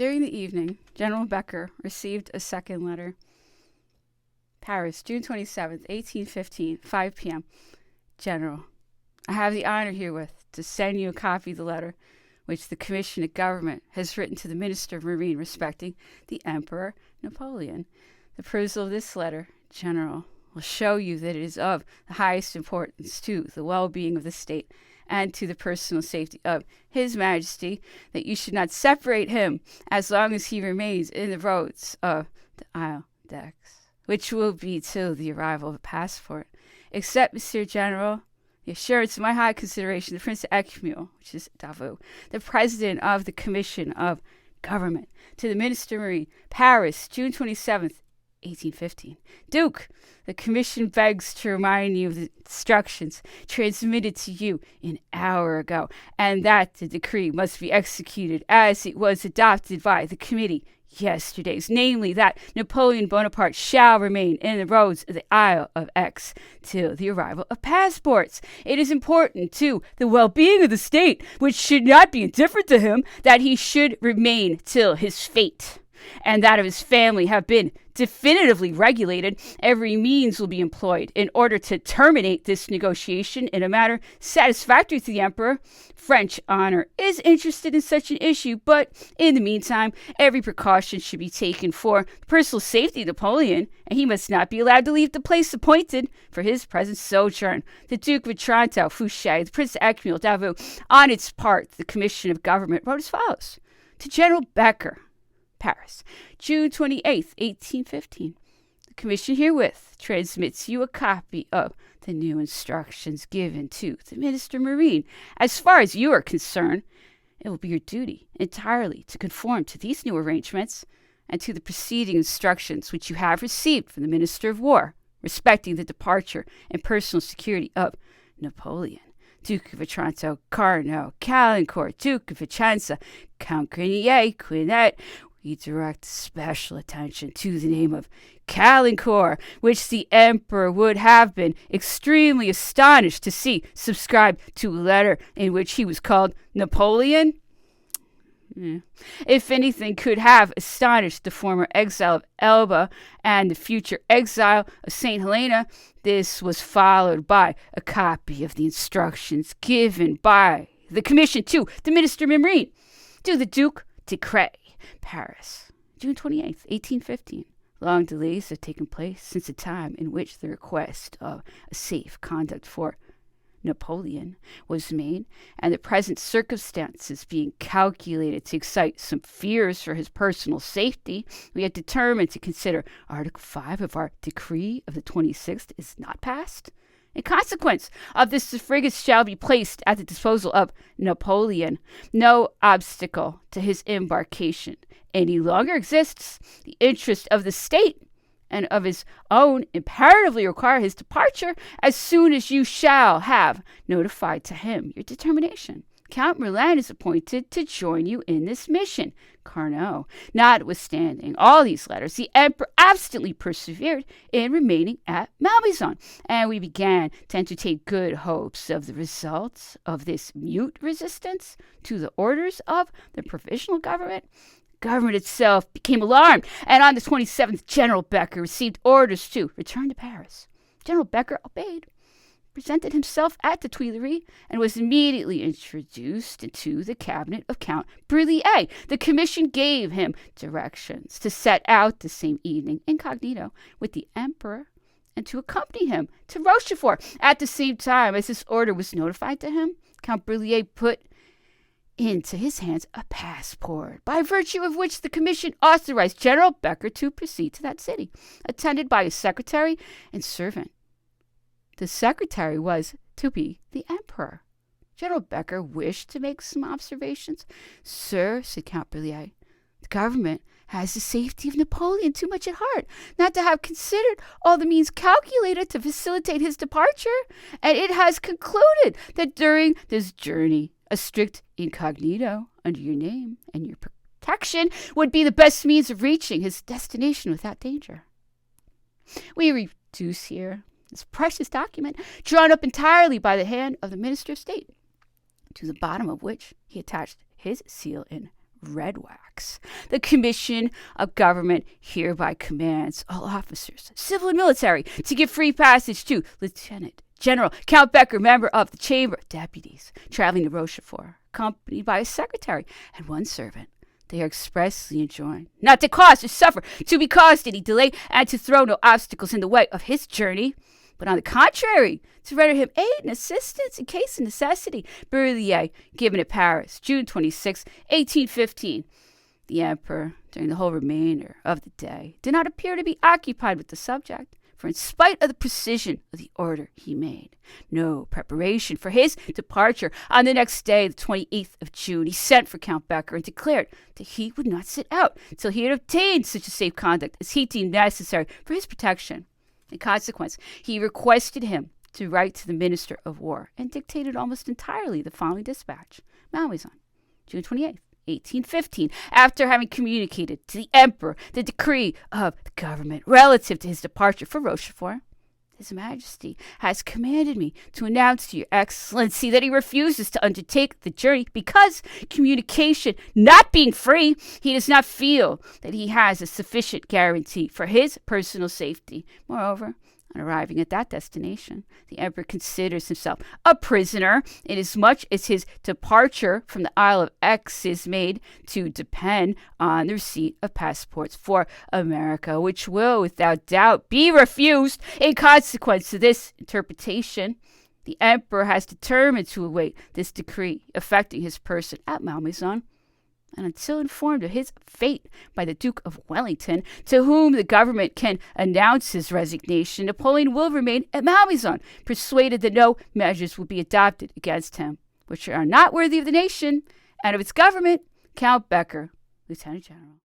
During the evening, General Becker received a second letter. Paris, June 27th, 1815, 5 p.m. General, I have the honor herewith to send you a copy of the letter which the Commission of Government has written to the Minister of Marine respecting the Emperor Napoleon. The perusal of this letter, General, will show you that it is of the highest importance to the well-being of the state and to the personal safety of His Majesty, that you should not separate him as long as he remains in the roads of the Isle d'Aix, which will be till the arrival of a passport. Accept, Monsieur General, the assurance of my high consideration, the Prince of Equimaux, which is Davos, the President of the Commission of Government, to the Minister of Marine, Paris, June 27th, 1815. Duke, the Commission begs to remind you of the instructions transmitted to you an hour ago, and that the decree must be executed as it was adopted by the committee yesterday's, namely that Napoleon Bonaparte shall remain in the roads of the Isle of Aix till the arrival of passports. It is important to the well-being of the state, which should not be indifferent to him, that he should remain till his fate and that of his family have been definitively regulated. Every means will be employed in order to terminate this negotiation in a manner satisfactory to the Emperor. French honor is interested in such an issue, but in the meantime, every precaution should be taken for the personal safety of Napoleon, and he must not be allowed to leave the place appointed for his present sojourn. The Duke of Otranto, Fouché, the Prince of Equimaux, Davos, on its part, the Commission of Government wrote as follows. To General Becker, Paris, June 28th, 1815. The Commission herewith transmits you a copy of the new instructions given to the Minister of Marine. As far as you are concerned, it will be your duty entirely to conform to these new arrangements and to the preceding instructions which you have received from the Minister of War respecting the departure and personal security of Napoleon, Duke of Otranto, Carnot, Caulaincourt, Duke of Vicenza, Count Grenier, Quinet. We direct special attention to the name of Caulaincourt, which the Emperor would have been extremely astonished to see subscribed to a letter in which he was called Napoleon. If anything could have astonished the former exile of Elba and the future exile of St. Helena, this was followed by a copy of the instructions given by the Commission to the Minister of Marine, to the Duc de Cray, Paris, June 28th, 1815. Long delays have taken place since the time in which the request of a safe conduct for Napoleon was made, and the present circumstances being calculated to excite some fears for his personal safety, we have determined to consider Article 5 of our decree of the 26th is not passed. In consequence of this, the frigates shall be placed at the disposal of Napoleon. No obstacle to his embarkation any longer exists. The interest of the state and of his own imperatively require his departure as soon as you shall have notified to him your determination. Count Merlin is appointed to join you in this mission. Carnot, notwithstanding all these letters, the Emperor obstinately persevered in remaining at Malmaison, and we began to entertain good hopes of the results of this mute resistance to the orders of the provisional government. Government itself became alarmed, and on the 27th, General Becker received orders to return to Paris. General Becker obeyed, presented himself at the Tuileries, and was immediately introduced into the cabinet of Count Brullier. The commission gave him directions to set out the same evening incognito with the Emperor and to accompany him to Rochefort. At the same time as this order was notified to him, Count Brullier put into his hands a passport, by virtue of which the commission authorized General Becker to proceed to that city, attended by his secretary and servant. The secretary was to be the Emperor. General Becker wished to make some observations. Sir, said Count Brullier, the government has the safety of Napoleon too much at heart not to have considered all the means calculated to facilitate his departure, and it has concluded that during this journey a strict incognito under your name and your protection would be the best means of reaching his destination without danger. We reduce here this precious document, drawn up entirely by the hand of the Minister of State, to the bottom of which he attached his seal in red wax. The Commission of Government hereby commands all officers, civil and military, to give free passage to Lieutenant General Count Becker, member of the Chamber of Deputies, traveling to Rochefort, accompanied by a secretary and one servant. They are expressly enjoined not to cause or suffer to be caused any delay, and to throw no obstacles in the way of his journey, but on the contrary, to render him aid and assistance in case of necessity. Bruyère, given at Paris, June 26, 1815. The emperor, during the whole remainder of the day, did not appear to be occupied with the subject, for in spite of the precision of the order he made, no preparation for his departure, on the next day, the 28th of June, he sent for Count Becker and declared that he would not set out till he had obtained such a safe conduct as he deemed necessary for his protection. In consequence, he requested him to write to the Minister of War, and dictated almost entirely the following dispatch. Malmaison, June 28, 1815, after having communicated to the Emperor the decree of the government relative to his departure for Rochefort, His Majesty has commanded me to announce to your Excellency that he refuses to undertake the journey because, communication not being free, he does not feel that he has a sufficient guarantee for his personal safety. Moreover, on arriving at that destination, the Emperor considers himself a prisoner, inasmuch as his departure from the Isle of Aix is made to depend on the receipt of passports for America, which will, without doubt, be refused. In consequence of this interpretation, the Emperor has determined to await this decree affecting his person at Malmaison, and until informed of his fate by the Duke of Wellington, to whom the government can announce his resignation, Napoleon will remain at Malmaison, persuaded that no measures will be adopted against him which are not worthy of the nation and of its government. Count Becker, Lieutenant General.